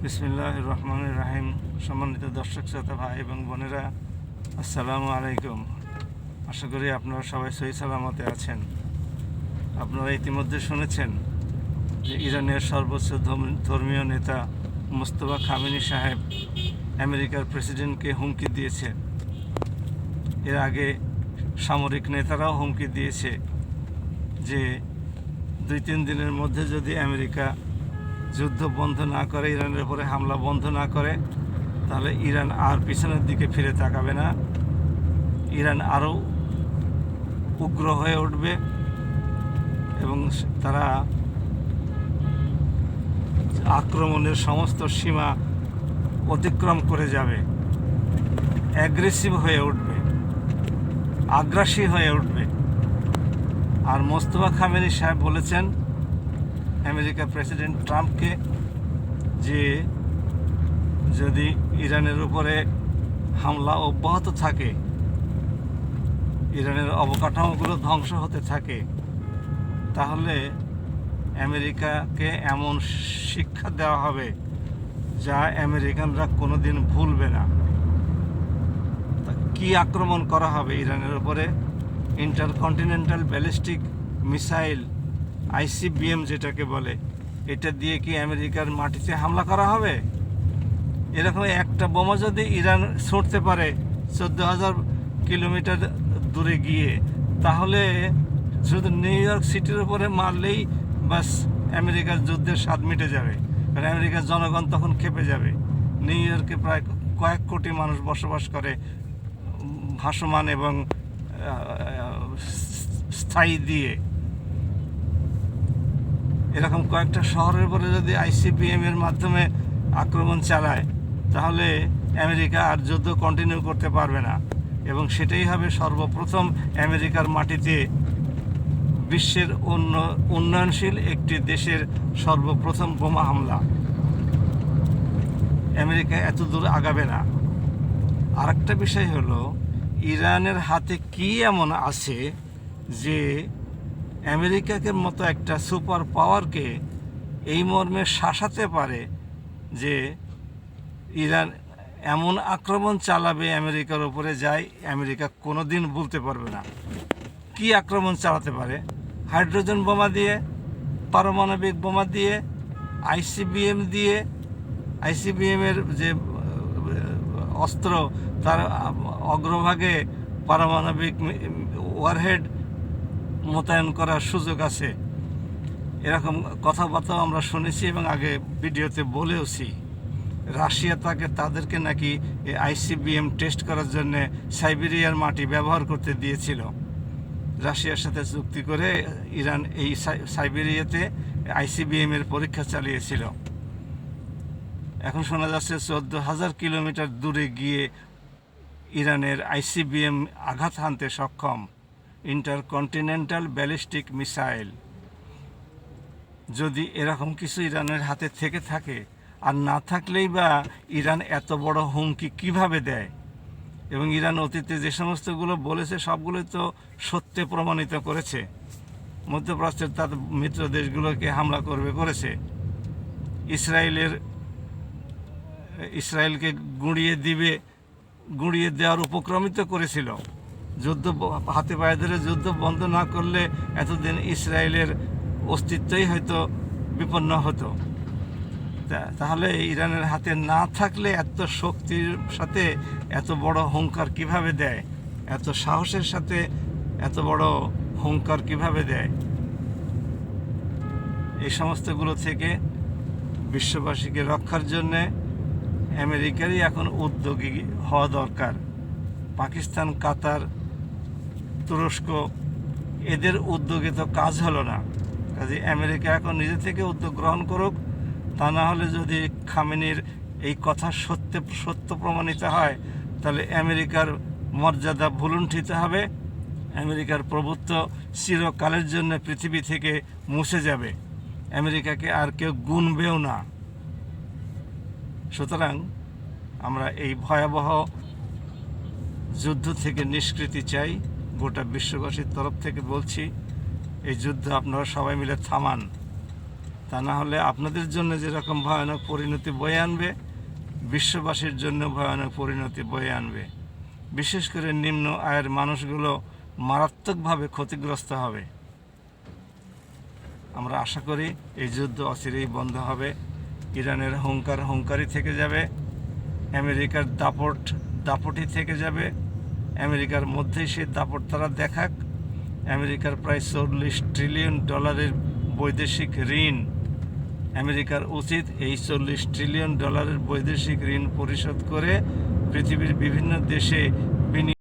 বিসমিল্লাহির রহমানির রহিম। সম্মানিত দর্শক শ্রোতা ভাই এবং বোনেরা, আসসালামু আলাইকুম। আশা করি আপনারা সবাই সহি সালামতে আছেন। আপনারা ইতিমধ্যে শুনেছেন যে ইরানের সর্বোচ্চ ধর্মীয় নেতা মোস্তফা খামেনি সাহেব আমেরিকার প্রেসিডেন্টকে হুমকি দিয়েছে। এর আগে সামরিক নেতারাও হুমকি দিয়েছে যে 2-3 দিনের মধ্যে যদি আমেরিকা যুদ্ধ বন্ধ না করে, ইরানের উপরে হামলা বন্ধ না করে, তাহলে ইরান আর পিছনের দিকে ফিরে তাকাবে না। ইরান আরও উগ্র হয়ে উঠবে এবং তারা আক্রমণের সমস্ত সীমা অতিক্রম করে যাবে, অ্যাগ্রেসিভ হয়ে উঠবে, আগ্রাসী হয়ে উঠবে। আর মোস্তফা খামেনি সাহেব বলেছেন আমেরিকার প্রেসিডেন্ট ট্রাম্পকে যে যদি ইরানের উপরে হামলা অব্যাহত থাকে, ইরানের অবকাঠামোগুলো ধ্বংস হতে থাকে, তাহলে আমেরিকাকে এমন শিক্ষা দেওয়া হবে যা আমেরিকানরা কোনোদিন ভুলবে না। কি আক্রমণ করা হবে ইরানের উপরে? ইন্টারকন্টিনেন্টাল ব্যালিস্টিক মিসাইল, ICBM যেটাকে বলে, এটা দিয়ে কি আমেরিকার মাটিতে হামলা করা হবে? এরকম একটা বোমা যদি ইরান ছুঁড়তে পারে 14,000 কিলোমিটার দূরে গিয়ে, তাহলে শুধু নিউ ইয়র্ক সিটির উপরে মারলেই বাস আমেরিকার যুদ্ধের স্বাদ মিটে যাবে। কারণ আমেরিকার জনগণ তখন খেপে যাবে। নিউ ইয়র্কে প্রায় কয়েক কোটি মানুষ বসবাস করে, ভাসমান এবং স্থায়ী দিয়ে। এরকম কয়েকটা শহরের উপরে যদি ICBM এর মাধ্যমে আক্রমণ চালায়, তাহলে আমেরিকা আর যুদ্ধ কন্টিনিউ করতে পারবে না এবং সেটাই হবে সর্বপ্রথম আমেরিকার মাটিতে বিশ্বের উন্নয়নশীল একটি দেশের সর্বপ্রথম বোমা হামলা। আমেরিকা এত দূর আগাবে না। আরেকটা বিষয় হলো, ইরানের হাতে কি এমন আছে যে আমেরিকাকে মতো একটা সুপার পাওয়ারকে এই মর্মে শাসাতে পারে যে ইরান এমন আক্রমণ চালাবে আমেরিকার উপরে, যাই আমেরিকা কোনো দিন বলতে পারবে না। কি আক্রমণ চালাতে পারে? হাইড্রোজেন বোমা দিয়ে, পারমাণবিক বোমা দিয়ে, ICBM দিয়ে। ICBM-এর যে অস্ত্র, তার অগ্রভাগে পারমাণবিক ওয়ারহেড মোতায়েন করার সুযোগ আছে। এরকম কথাবার্তাও আমরা শুনেছি এবং আগে ভিডিওতে বলেওছি। রাশিয়া তাদেরকে নাকি ICBM টেস্ট করার জন্য সাইবেরিয়ার মাটি ব্যবহার করতে দিয়েছিল। রাশিয়ার সাথে চুক্তি করে ইরান এই সাইবেরিয়াতে ICBM এর পরীক্ষা চালিয়েছিল। এখন শোনা যাচ্ছে 14,000 কিলোমিটার দূরে গিয়ে ইরানের ICBM আঘাত হানতে সক্ষম, ইন্টারকন্টিনেন্টাল ব্যালিস্টিক মিসাইল। যদি এরকম কিছু ইরানের হাতে থেকে থাকে, আর না থাকলেই বা ইরান এত বড় হুমকি কিভাবে দেয়? এবং ইরান অতীতে যে সমস্তগুলো বলেছে সবগুলোই তো সত্যে প্রমাণিত করেছে। মধ্যপ্রাচ্যের তার মিত্র দেশগুলোকে হামলা করেছে। ইসরায়েলকে গুঁড়িয়ে দেওয়ার উপক্রমিত করেছিল। যুদ্ধ হাতে পায়ে ধরে যুদ্ধ বন্ধ না করলে এতদিন ইসরায়েলের অস্তিত্বই হয়তো বিপন্ন হতো। তাহলে ইরানের হাতে না থাকলে এত শক্তির সাথে এত বড় হুঙ্কার কিভাবে দেয়? এত সাহসের সাথে এত বড় হুঙ্কার কিভাবে দেয়? এই সমস্তগুলো থেকে বিশ্ববাসীকে রক্ষার জন্যে আমেরিকারই এখন উদ্যোগী হওয়া দরকার। পাকিস্তান, কাতার, তুরস্ক, এদের উদ্যোগে তো কাজ হলো না। কাজে আমেরিকা এখন নিজে থেকে উদ্যোগ গ্রহণ করুক। তা না হলে যদি খামেনির এই কথা সত্য প্রমাণিত হয়, তাহলে আমেরিকার মর্যাদা ভুলুণ্ঠিত হবে, আমেরিকার প্রভুত্ব চিরকালের জন্য পৃথিবী থেকে মুছে যাবে, আমেরিকাকে আর কেউ গুনবেও না। সুতরাং আমরা এই ভয়াবহ যুদ্ধ থেকে নিষ্কৃতি চাই। গোটা বিশ্ববাসীর তরফ থেকে বলছি, এই যুদ্ধ আপনারা সবাই মিলে থামান। তা না হলে আপনাদের জন্য যেরকম ভয়ানক পরিণতি বয়ে আনবে, বিশ্ববাসীর জন্য ভয়ানক পরিণতি বয়ে আনবে। বিশেষ করে নিম্ন আয়ের মানুষগুলো মারাত্মকভাবে ক্ষতিগ্রস্ত হবে। আমরা আশা করি এই যুদ্ধ অচিরেই বন্ধ হবে, ইরানের হুঙ্কারই থেকে যাবে, আমেরিকার দাপটই থেকে যাবে। আমেরিকার মধ্যেই সে দাপট তারা দেখাক। আমেরিকার প্রায় $40 ট্রিলিয়ন বৈদেশিক ঋণ, আমেরিকার উচিত এই $40 ট্রিলিয়ন বৈদেশিক ঋণ পরিশোধ করে পৃথিবীর বিভিন্ন দেশে